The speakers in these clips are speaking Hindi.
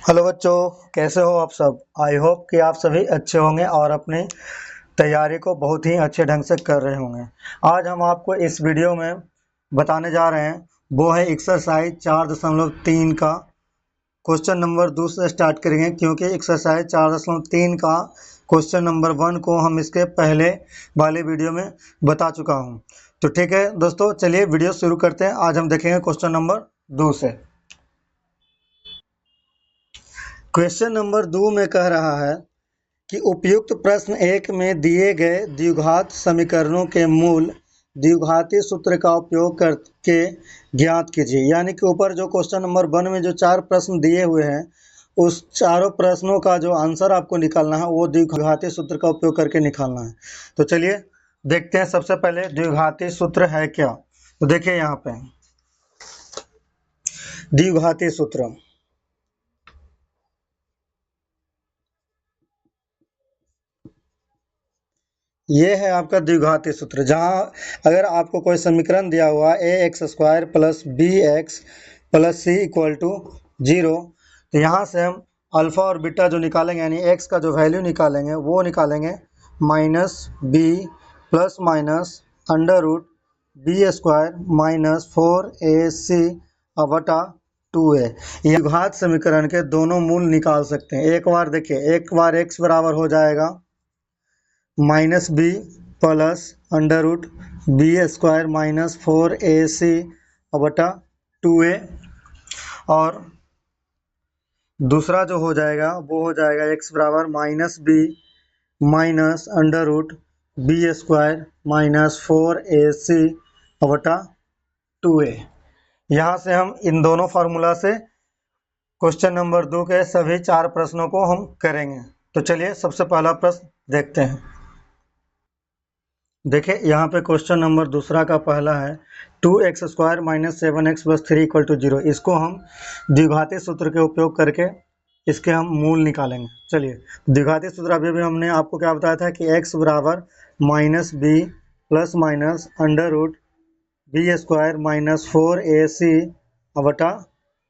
हेलो बच्चों, कैसे हो आप सब। आई होप कि आप सभी अच्छे होंगे और अपनी तैयारी को बहुत ही अच्छे ढंग से कर रहे होंगे। आज हम आपको इस वीडियो में बताने जा रहे हैं वो है एक्सरसाइज 4.3 का क्वेश्चन नंबर 2 से स्टार्ट करेंगे, क्योंकि एक्सरसाइज 4.3 का क्वेश्चन नंबर 1 को हम इसके पहले वाले वीडियो में बता चुका हूँ। तो ठीक है दोस्तों, चलिए वीडियो शुरू करते हैं। आज हम देखेंगे क्वेश्चन नंबर 2 से। क्वेश्चन नंबर 2 में कह रहा है कि उपयुक्त प्रश्न 1 में दिए गए द्विघात समीकरणों के मूल द्विघाती सूत्र का उपयोग करके ज्ञात कीजिए। यानी कि ऊपर जो क्वेश्चन नंबर 1 में जो 4 प्रश्न दिए हुए हैं, उस चारों प्रश्नों का जो आंसर आपको निकालना है वो द्विघाती सूत्र का उपयोग करके निकालना है। तो चलिए देखते हैं। सबसे पहले द्विघाती सूत्र है क्या, तो देखिए यहाँ पे द्विघाती सूत्र ये है आपका द्विघाती सूत्र। जहाँ अगर आपको कोई समीकरण दिया हुआ ax² plus bx plus c equal to 0, तो यहाँ से हम अल्फ़ा और बीटा जो निकालेंगे, यानी x का जो वैल्यू निकालेंगे वो निकालेंगे -b plus minus √b² minus 4ac बटा 2a। ये द्विघात समीकरण के दोनों मूल निकाल सकते हैं। एक बार देखिए, एक बार x बराबर हो जाएगा -b plus √b² minus 4ac बटा 2a, और दूसरा जो हो जाएगा वो हो जाएगा x बराबर -b minus √b² minus 4ac बटा 2a। यहाँ से हम इन दोनों फार्मूला से क्वेश्चन नंबर 2 के सभी 4 प्रश्नों को हम करेंगे। तो चलिए सबसे पहला प्रश्न देखते हैं। देखिए यहाँ पे क्वेश्चन नंबर दूसरा का पहला है 2x² minus 7x plus 3 equal to 0। इसको हम द्विघाती सूत्र के उपयोग करके इसके हम मूल निकालेंगे। चलिए द्विघाती सूत्र अभी भी हमने आपको क्या बताया था कि x बराबर -b plus minus √b² minus 4ac बटा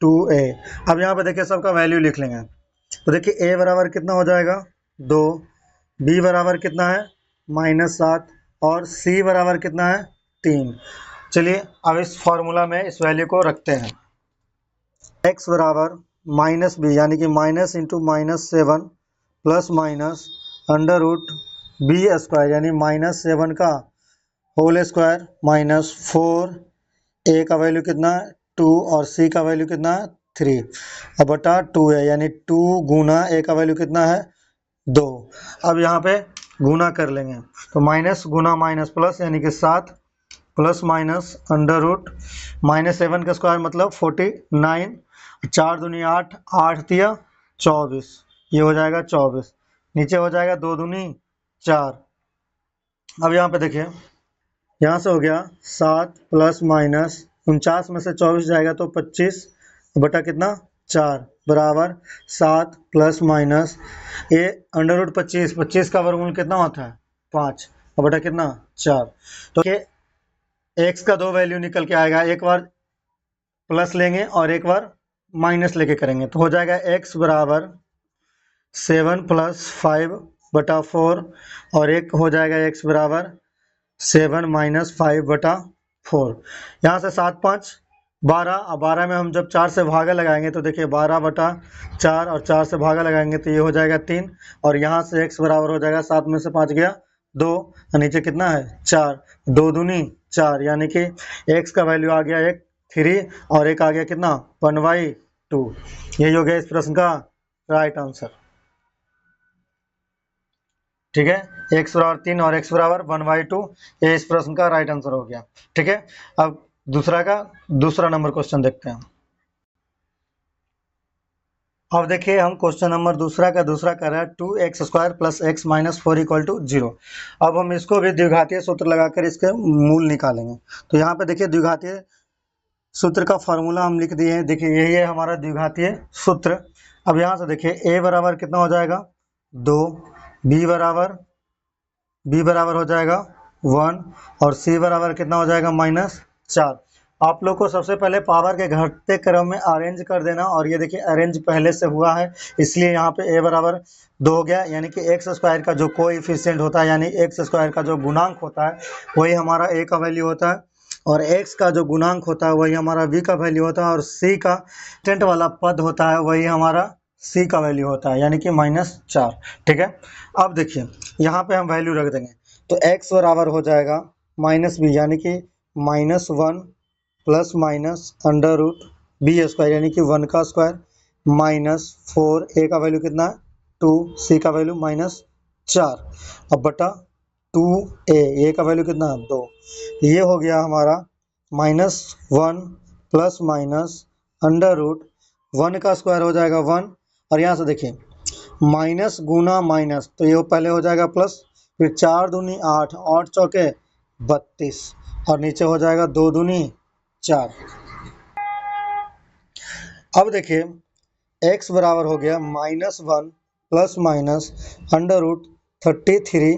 2a। अब यहाँ पे देखिए सबका वैल्यू लिख लेंगे। तो देखिए a बराबर कितना हो जाएगा 2, b बराबर कितना है -7 और c बराबर कितना है 3। चलिए अब इस फॉर्मूला में इस वैल्यू को रखते हैं। x बराबर -b यानी कि minus into -7 plus minus √b² यानी -7 का होल स्क्वायर माइनस 4a का वैल्यू कितना है 2 और c का वैल्यू कितना है 3 अब बटा 2a, यानी 2 गुना a का वैल्यू कितना है 2। अब यहाँ पे गुना कर लेंगे, तो माइनस गुना माइनस प्लस यानी कि 7 प्लस माइनस √-7 का स्क्वायर मतलब 49, 4 दूनी 8, 8 तिया 24, ये हो जाएगा 24। नीचे हो जाएगा 2 दूनी 4। अब यहाँ पे देखिए, यहाँ से हो गया 7 प्लस माइनस 49 में से 24 जाएगा तो 25 बटा कितना 4 बराबर 7 प्लस माइनस ये √25, 25 का वर्गमूल कितना होता है 5 बटा कितना 4। तो x का 2 वैल्यू निकल के आएगा, एक बार प्लस लेंगे और एक बार माइनस लेके करेंगे, तो हो जाएगा x बराबर 7 प्लस 5 बटा 4 और एक हो जाएगा x बराबर 7 माइनस 5 बटा 4। यहाँ से 7 5 12, अब 12 में हम जब 4 से भागा लगाएंगे तो देखिए 12 बटा 4 और 4 से भागा लगाएंगे तो ये हो जाएगा 3, और यहाँ से x बराबर हो जाएगा 7 में से 5 गया 2, नीचे कितना है 4, 2 दूनी 4, यानी कि x का वैल्यू आ गया 3 और एक आ गया कितना 1/2। यही हो गया इस प्रश्न का राइट आंसर। ठीक है, x बराबर 3 और x बराबर 1/2, ये इस प्रश्न का राइट आंसर हो गया। ठीक है, अब दूसरा नंबर क्वेश्चन देखते हैं। अब देखिए हम क्वेश्चन नंबर दूसरा कर रहे हैं 2x² plus x minus 4 equal to 0। अब हम इसको भी द्विघातीय सूत्र लगाकर इसके मूल निकालेंगे। तो यहाँ पे देखिए द्विघातीय सूत्र का फॉर्मूला हम लिख दिए हैं। देखिए यही है हमारा द्विघातीय सूत्र। अब यहाँ से देखिए a बराबर कितना हो जाएगा 2, b बराबर हो जाएगा 1 और c बराबर कितना हो जाएगा -4। आप लोग को सबसे पहले पावर के घटते क्रम में अरेंज कर देना, और ये देखिए अरेंज पहले से हुआ है, इसलिए यहाँ पे a बराबर 2 हो गया, यानी कि एक्स स्क्वायर का जो कोएफिशिएंट होता है, यानी एक्स स्क्वायर का जो गुणांक होता है वही हमारा a का वैल्यू होता है, और x का जो गुणांक होता है वही हमारा v का वैल्यू होता है, और c का टेंट वाला पद होता है वही हमारा c का वैल्यू होता है, यानी कि -4। ठीक है, अब देखिए यहाँ पे हम वैल्यू रख देंगे, तो x बराबर हो जाएगा -b, यानी कि -1 plus minus under root B square, यानी कि 1 का स्क्वायर, -4, a का वैल्यू कितना है 2, c का वैल्यू -4, अब बटा 2a, a का वैल्यू कितना है 2, ये हो गया हमारा -1 प्लस माइनस अंडर रूट 1 का स्क्वायर हो जाएगा 1, और यहाँ से देखिए माइनस गुना माइनस, तो ये पहले हो जाएगा प्लस, फिर 4 दूनी 8, 8 चौके 32, और नीचे हो जाएगा 2 दूनी 4। अब देखिए x बराबर हो गया -1 प्लस माइनस अंडर रूट 33,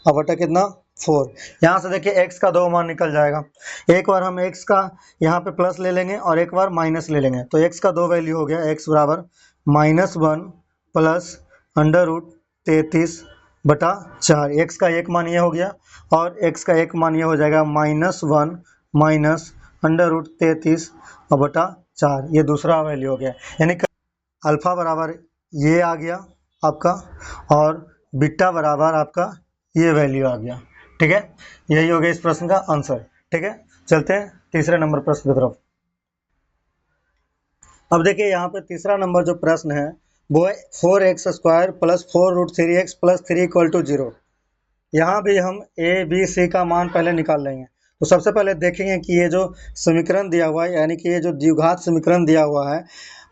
अब बटा कितना 4। यहाँ से देखिए x का 2 मान निकल जाएगा, एक बार हम x का यहाँ पे प्लस ले लेंगे और एक बार माइनस ले लेंगे, तो x का 2 वैल्यू हो गया, x बराबर -1 प्लस अंडर रूट 33 बटा 4, x का एक मान ये हो गया, और x का एक मान ये हो जाएगा -1 माइनस अंडर रूट 33 बटा 4, ये दूसरा वैल्यू हो गया, यानी अल्फा बराबर ये आ गया आपका, और बीटा बराबर आपका ये वैल्यू आ गया। ठीक है, यही हो गया इस प्रश्न का आंसर। ठीक है, चलते हैं तीसरे नंबर प्रश्न की तरफ। अब देखिए यहाँ पे तीसरा नंबर जो प्रश्न है वो है 4x square plus 4 root 3x plus 3 equal to 0। यहाँ भी हम a b c का मान पहले निकाल लेंगे, तो सबसे पहले देखेंगे कि ये जो समीकरण दिया हुआ है, यानी कि ये जो द्विघात समीकरण दिया हुआ है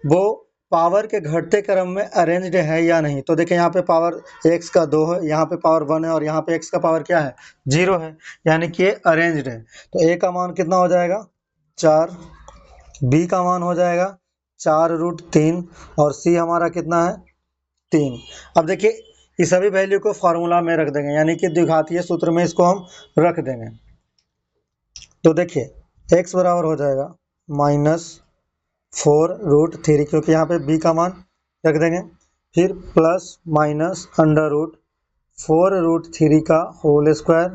वो पावर के घटते क्रम में अरेंज्ड है या नहीं। तो देखिए यहाँ पे पावर x का 2 है, यहाँ पे पावर 1 है, और यहाँ पे x का पावर क्या है 0 है, यानी कि ये अरेंज्ड है। तो a का मान कितना हो जाएगा 4, b का मान हो जाएगा 4 रूट 3, और c हमारा कितना है 3। अब देखिए इस सभी वैल्यू को फार्मूला में रख देंगे, यानी कि द्विघातीय सूत्र में इसको हम रख देंगे। तो देखिए x बराबर हो जाएगा -4 रूट 3, क्योंकि यहाँ पे b का मान रख देंगे, फिर plus minus under root 4 root 3 का होल स्क्वायर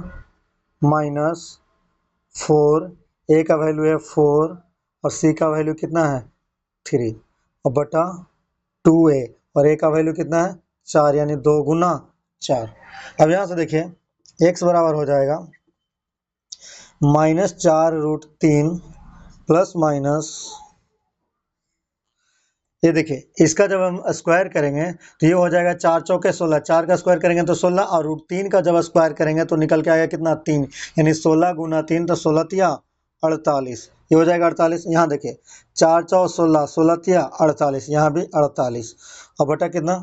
-4, a का वैल्यू है 4 और c का वैल्यू कितना है 3, और बटा 2a, और a का वैल्यू कितना है 4, यानी 2 गुना 4। अब यहाँ से देखिए x बराबर हो जाएगा -4 रूट 3 प्लस माइनस, ये देखिए इसका जब हम स्क्वायर करेंगे तो ये हो जाएगा 4 चौके 16, 4 का स्क्वायर करेंगे तो 16, और रूट 3 का जब स्क्वायर करेंगे तो निकल के आएगा कितना 3, यानी 16 गुना 3, तो 16 तिया 48, ये हो जाएगा 48। यहाँ देखिए 4 चौ 16, 16 तिया 48, यहाँ भी 48, और बटा कितना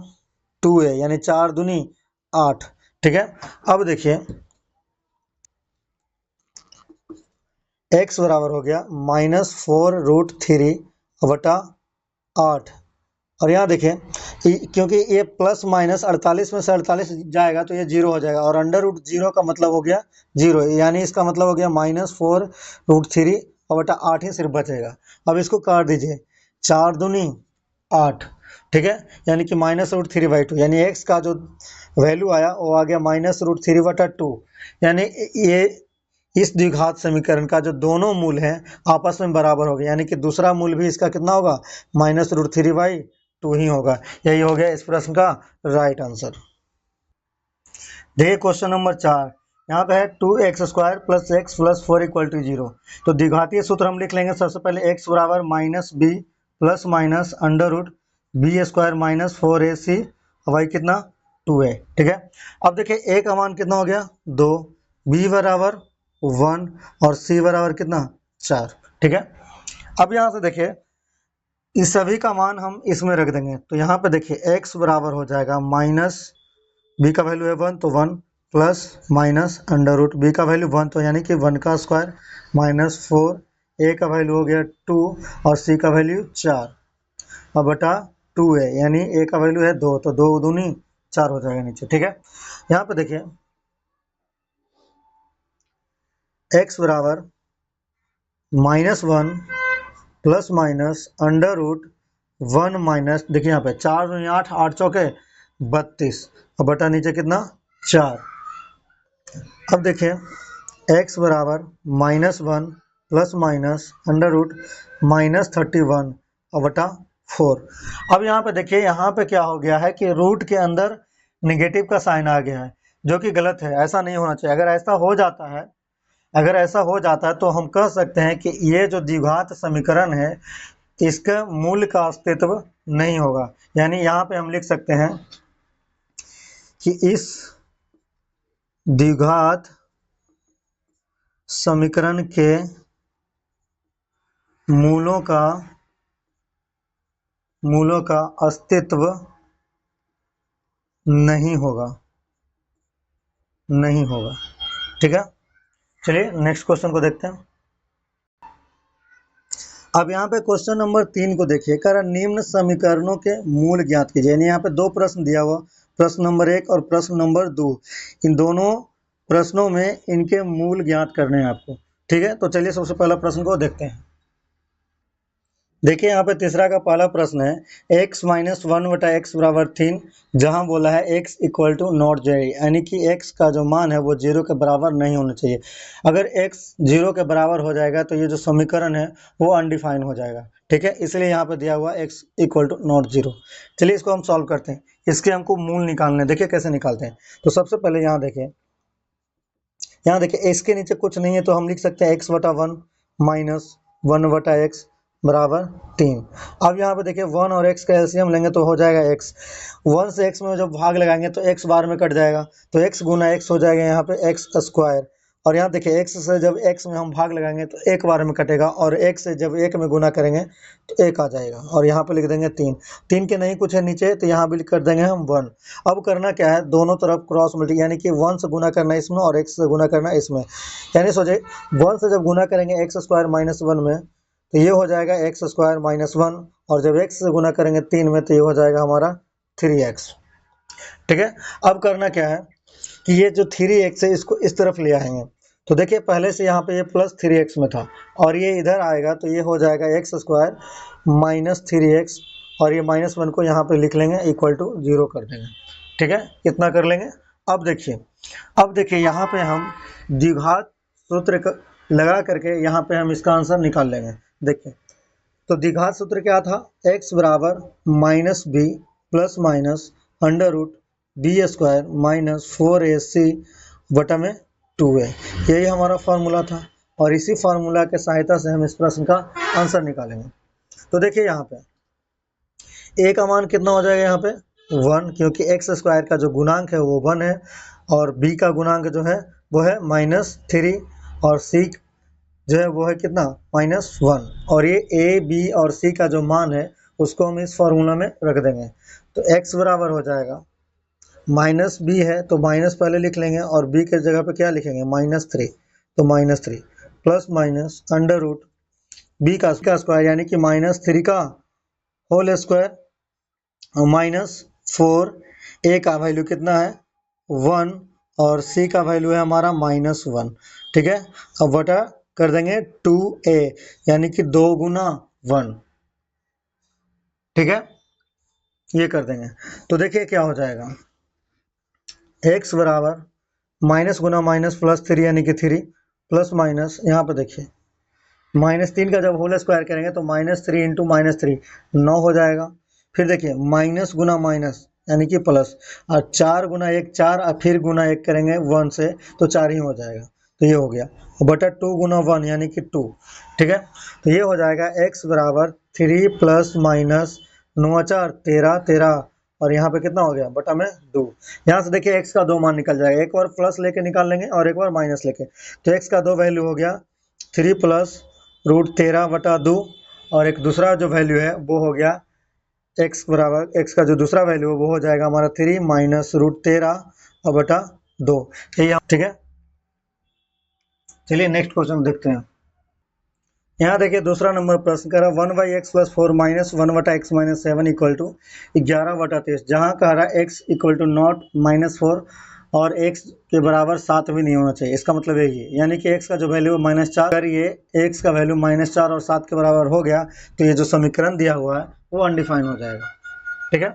2 है, यानी 4 दूनी 8। ठीक है, अब देखिए x बराबर हो गया -4 रूट 3 बटा 8, और यहाँ देखिए क्योंकि ये प्लस माइनस 48 में से 48 जाएगा तो ये 0 हो जाएगा, और अंडर रूट 0 का मतलब हो गया 0, यानी इसका मतलब हो गया -4 रूट 3 और बटा 8 ही सिर्फ बचेगा। अब इसको काट दीजिए, 4 दूनी 8, ठीक है, यानी कि -√3/2, यानी x का जो वैल्यू आया वो आ गया -√3/2, यानी ये इस द्विघात समीकरण का जो दोनों मूल हैं आपस में बराबर हो गए, यानी कि दूसरा मूल भी इसका कितना होगा -√3/2 ही होगा। यही हो गया इस प्रश्न का राइट आंसर। देखिए क्वेश्चन नंबर 4, यहाँ पे है 2x square plus x plus 4 equal to 0। तो द्विघातीय सूत्र हम लिख लेंगे, सबसे पहले x बराबर -b plus minus under root B square -4ac, y कितना 2a। ठीक है, अब देखिए a का मान कितना हो गया 2, b बराबर 1, और c बराबर कितना 4। ठीक है, अब यहाँ से देखिए इस सभी का मान हम इसमें रख देंगे, तो यहाँ पे देखिए x बराबर हो जाएगा माइनस b का वैल्यू है 1 तो 1 plus minus under root b का वैल्यू 1, तो यानी कि 1 का स्क्वायर -4, a का वैल्यू हो गया 2 और c का वैल्यू 4, और बटा 2 है, यानी a का वैल्यू है 2, तो 2 दूनी 4 हो जाएगा नीचे। ठीक है, यहाँ पे देखिए x बराबर -1 plus minus under root 1 minus, देखिए यहाँ पे 4 दूनी 8, 8 चौके 32 और बटा नीचे कितना 4। अब देखिए x बराबर -1 प्लस माइनस अंडर रूट -31 और बटा 4। अब यहाँ पे देखिए, यहाँ पे क्या हो गया है कि रूट के अंदर निगेटिव का साइन आ गया है, जो कि गलत है, ऐसा नहीं होना चाहिए। अगर ऐसा हो जाता है तो हम कह सकते हैं कि ये जो द्विघात समीकरण है इसका मूल का अस्तित्व नहीं होगा। यानी यहाँ पे हम लिख सकते हैं कि इस द्विघात समीकरण के मूलों का अस्तित्व नहीं होगा। ठीक है, चलिए नेक्स्ट क्वेश्चन को देखते हैं। अब यहाँ पे क्वेश्चन नंबर 3 को देखिए, कर निम्न समीकरणों के मूल ज्ञात कीजिए। यानी यहाँ पे दो प्रश्न दिया हुआ, प्रश्न नंबर 1 और प्रश्न नंबर 2। इन दोनों प्रश्नों में इनके मूल ज्ञात करने हैं आपको। ठीक है, तो चलिए सबसे पहला प्रश्न को देखते हैं। देखिए यहाँ पे तीसरा का पहला प्रश्न है x - 1 बटा x बराबर 3, जहाँ बोला है x इक्वल टू नॉट 0, यानी कि x का जो मान है वो 0 के बराबर नहीं होना चाहिए। अगर x 0 के बराबर हो जाएगा तो ये जो समीकरण है वो अनडिफाइन हो जाएगा। ठीक है, इसलिए यहाँ पे दिया हुआ x इक्वल टू नॉट 0। चलिए इसको हम सॉल्व करते हैं, इसके हमको मूल निकालने। देखिए कैसे निकालते हैं। तो सबसे पहले यहाँ देखिए इसके नीचे कुछ नहीं है तो हम लिख सकते हैं x बटा 1 माइनस 1 बटा x बराबर 3। अब यहाँ पे देखिए 1 और x का एलसीएम लेंगे तो हो जाएगा x। 1 से x में जब भाग लगाएंगे तो x बार में कट जाएगा, तो x गुना x हो जाएगा यहाँ पे x स्क्वायर। और यहाँ देखिए x से जब x में हम भाग लगाएंगे तो एक बार में कटेगा, और x से जब 1 में गुना करेंगे तो 1 आ जाएगा। और यहाँ पे लिख देंगे 3। 3 के नहीं कुछ है नीचे, तो यहाँ भी कर देंगे हम 1। अब करना क्या है, दोनों तरफ क्रॉस मल्टी, यानी कि 1 से गुना करना इसमें और x से गुना करना इसमें। यानी सोचिए 1 से जब गुना करेंगे x स्क्वायर माइनस 1 में तो ये हो जाएगा x स्क्वायर माइनस 1, और जब x से गुना करेंगे 3 में तो ये हो जाएगा हमारा 3x। ठीक है, अब करना क्या है कि ये जो 3x है इसको इस तरफ ले आएंगे। तो देखिए पहले से यहाँ पे ये प्लस 3x में था, और ये इधर आएगा तो ये हो जाएगा x स्क्वायर माइनस 3x, और ये -1 को यहाँ पे लिख लेंगे इक्वल टू 0 कर देंगे। ठीक है, इतना कर लेंगे। अब देखिए यहाँ पे हम द्विघात सूत्र लगा करके यहाँ पे हम इसका आंसर निकाल लेंगे। देखिए तो द्विघात सूत्र क्या था, x बराबर -b plus minus under root b square minus 4ac बटा में 2a, यही हमारा फार्मूला था। और इसी फार्मूला के सहायता से हम इस प्रश्न का आंसर निकालेंगे। तो देखिए यहाँ पे a का मान कितना हो जाएगा, यहाँ पे 1, क्योंकि x स्क्वायर का जो गुणांक है वो 1 है, और b का गुणांक जो है वो है -3, और c जो है वो है कितना -1। और ये a b और c का जो मान है उसको हम इस फॉर्मूला में रख देंगे। तो x बराबर हो जाएगा -b है तो माइनस पहले लिख लेंगे, और b के जगह पे क्या लिखेंगे -3, तो -3 plus minus under root b का स्क्वायर यानी कि -3 का होल स्क्वायर माइनस 4, a का वैल्यू कितना है 1, और c का वैल्यू है हमारा -1। ठीक है, अब बटा कर देंगे 2a, यानी कि 2 गुना 1। ठीक है, ये कर देंगे। तो देखिए क्या हो जाएगा, x बराबर माइनस गुना माइनस प्लस 3 यानी कि 3 प्लस माइनस, यहाँ पर देखिए -3 का जब होल स्क्वायर करेंगे तो -3 इंटू -3 9 हो जाएगा। फिर देखिए माइनस गुना माइनस यानी कि प्लस, और 4 गुना 1 4, और फिर गुना 1 करेंगे 1 से तो 4 ही हो जाएगा। तो ये हो गया बटा 2 गुना 1 यानी कि 2। ठीक है, तो ये हो जाएगा x बराबर 3 प्लस माइनस 9 4 13 13, और यहाँ पे कितना हो गया बटा में 2। यहाँ से देखिए x का 2 मान निकल जाएगा, एक बार प्लस लेके निकाल लेंगे और एक बार माइनस लेके। तो x का 2 वैल्यू हो गया 3 प्लस रूट 13 बटा 2, और एक दूसरा जो वैल्यू है वो हो गया x बराबर, x का जो दूसरा वैल्यू है वो हो जाएगा हमारा 3 माइनस रूट 13 और बटा 2। ठीक है, चलिए नेक्स्ट क्वेश्चन देखते हैं। यहाँ देखिए दूसरा नंबर प्रश्न कह रहा है 1/x प्लस 4 माइनस 1 बटा x माइनस 7 इक्वल टू 11 बटा 23, जहाँ कह रहा है x इक्वल टू नॉट -4 और x के बराबर 7 भी नहीं होना चाहिए, इसका मतलब यही है। यानी कि x का जो वैल्यू -4, अगर ये x का वैल्यू -4 और 7 के बराबर हो गया तो ये जो समीकरण दिया हुआ है वो अनडिफाइन हो जाएगा। ठीक है,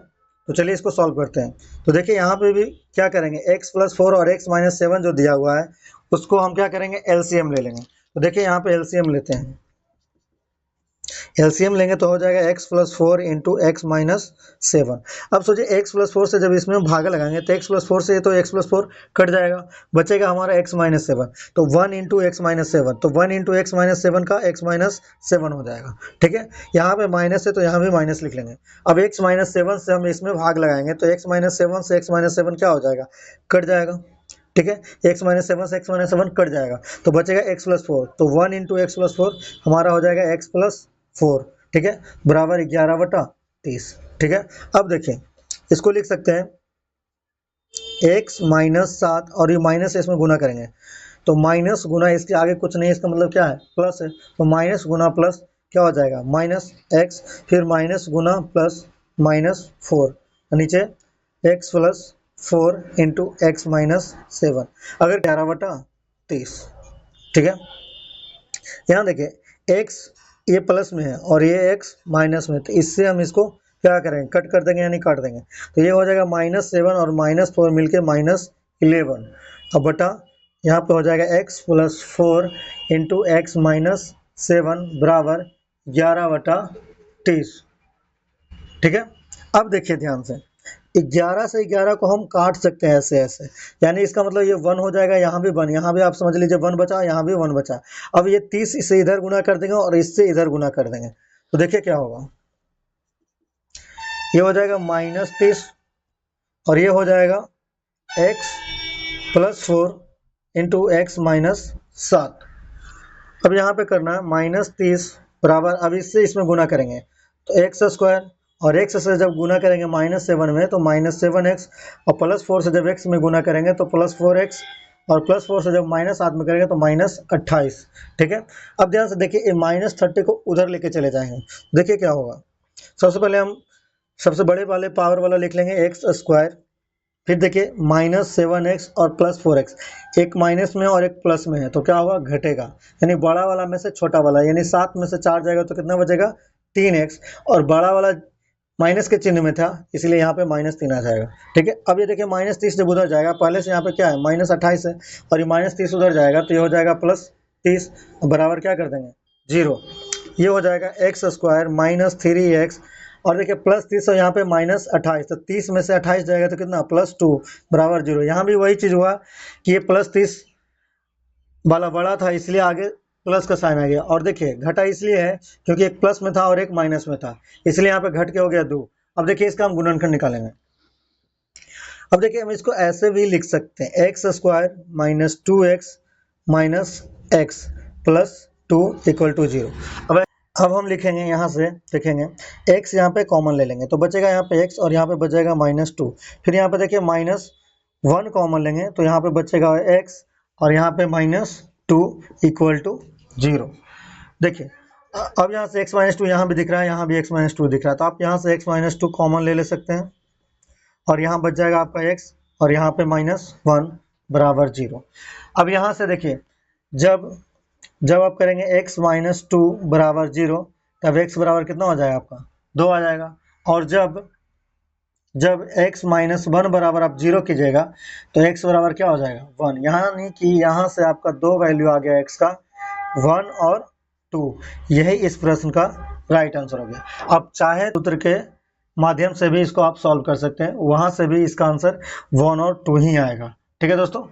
तो चलिए इसको सॉल्व करते हैं। तो देखिए यहाँ पे भी क्या करेंगे, x + 4 और x - 7 जो दिया हुआ है उसको हम क्या करेंगे, एलसीएम ले लेंगे। तो देखिए यहाँ पे एलसीएम लेते हैं, एलसीएम लेंगे तो हो जाएगा x + 4 × x - 7। अब सोचिए x + 4 से जब इसमें हम भागा लगाएंगे तो x + 4 से तो x + 4 कट जाएगा, बचेगा हमारा x - 7। तो 1 × x - 7, तो 1 × x - 7 का x - 7 हो जाएगा। ठीक है, यहाँ पे माइनस है तो यहाँ भी माइनस लिख लेंगे। अब x - 7 से हम इसमें भाग लगाएंगे तो x - 7 से x - 7 क्या हो जाएगा, कट जाएगा। ठीक है, x - 7 से x - 7 कट जाएगा तो बचेगा x + 4। तो 1 × x + 4 हमारा हो जाएगा x + 4। ठीक है, बराबर 11/30। ठीक है, अब देखिए इसको लिख सकते हैं x - 7 और ये माइनस इसमें गुना करेंगे तो माइनस गुना इसके आगे कुछ नहीं, इसका मतलब क्या है, प्लस है। तो माइनस गुना प्लस क्या हो जाएगा, -x, फिर माइनस गुना प्लस -4, नीचे x + 4 × x - 7, अगर 11/30। ठीक है, यहाँ देखिए x ये प्लस में है और ये x माइनस में, तो इससे हम इसको क्या करेंगे, कट कर देंगे, यानी काट देंगे। तो ये हो जाएगा -7 और -4 मिलके -11, अब बटा यहाँ पे हो जाएगा x + 4 × x - 7 बराबर 11/30। ठीक है, अब देखिए ध्यान से, 11 से 11 को हम काट सकते हैं ऐसे ऐसे, यानी इसका मतलब ये 1 हो जाएगा, यहाँ भी 1, यहाँ भी आप समझ लीजिए 1 बचा, यहाँ भी 1 बचा। अब ये 30 इसे इधर गुना कर देंगे और इससे इधर गुना कर देंगे तो देखिए क्या होगा, ये हो जाएगा -30 और ये हो जाएगा x + 4 × x - 7। अब यहाँ पे करना है -30 बराबर, अब इससे इसमें गुना करेंगे तो x² और x से जब गुना करेंगे -7 में तो -7x, और +4 से जब x में गुना करेंगे तो +4x, और +4 से जब -7 में करेंगे तो -28। ठीक है, अब ध्यान से देखिए ये -30 को उधर लेके चले जाएंगे, देखिए क्या होगा। सबसे पहले हम सबसे बड़े वाले पावर वाला लिख लेंगे x², फिर देखिए -7x और +4x, एक माइनस में और एक प्लस में है तो क्या होगा, घटेगा, यानी बड़ा वाला में से छोटा वाला, यानी 7 में से 4 जाएगा तो कितना बचेगा, 3x, और बड़ा वाला माइनस के चिन्ह में था इसलिए यहाँ पे -3 आ जाएगा। ठीक है, अब ये देखिए -30 जब उधर जाएगा, पहले से यहाँ पे क्या है -28 है और ये -30 उधर जाएगा तो ये हो जाएगा +30 बराबर क्या कर देंगे 0। ये हो जाएगा x² -3x, और देखिए +30 और यहाँ पे -28, तो 30 में से 28 जाएगा तो कितना, +2 बराबर 0। यहाँ भी वही चीज़ हुआ कि ये +30 वाला बड़ा था इसलिए आगे प्लस का साइन आ गया, और देखिए घटा इसलिए है क्योंकि एक प्लस में था और एक माइनस में था, इसलिए यहाँ पे घट के हो गया 2। अब देखिए इसका हम गुणनखंड निकालेंगे। अब देखिए हम इसको ऐसे भी लिख सकते हैं, x² -2x -x + 2 = 0। अब हम लिखेंगे, यहाँ से देखेंगे x यहाँ पे कॉमन ले लेंगे तो बचेगा यहाँ पे x और यहाँ पे बचेगा -2, फिर यहाँ पे देखिए -1 कॉमन लेंगे तो यहाँ पे बचेगा x और यहाँ पे -2 = 0। देखिए अब यहाँ से x - 2 यहाँ भी दिख रहा है, यहाँ भी x - 2 दिख रहा है, तो आप यहाँ से x - 2 कॉमन ले सकते हैं और यहाँ बच जाएगा आपका x और यहाँ पे -1 बराबर 0। अब यहाँ से देखिए जब आप करेंगे x - 2 बराबर 0 तब x बराबर कितना हो जाएगा आपका 2 आ जाएगा, और जब x - 1 बराबर आप 0 कीजिएगा तो x बराबर क्या हो जाएगा 1, यानी कि यहाँ से आपका 2 वैल्यू आ गया x का, 1 और 2। यही इस प्रश्न का राइट आंसर हो गया। आप चाहे सूत्र के माध्यम से भी इसको आप सॉल्व कर सकते हैं, वहां से भी इसका आंसर 1 और 2 ही आएगा। ठीक है दोस्तों,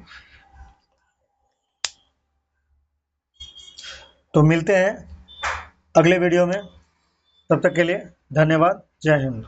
तो मिलते हैं अगले वीडियो में, तब तक के लिए धन्यवाद, जय हिंद।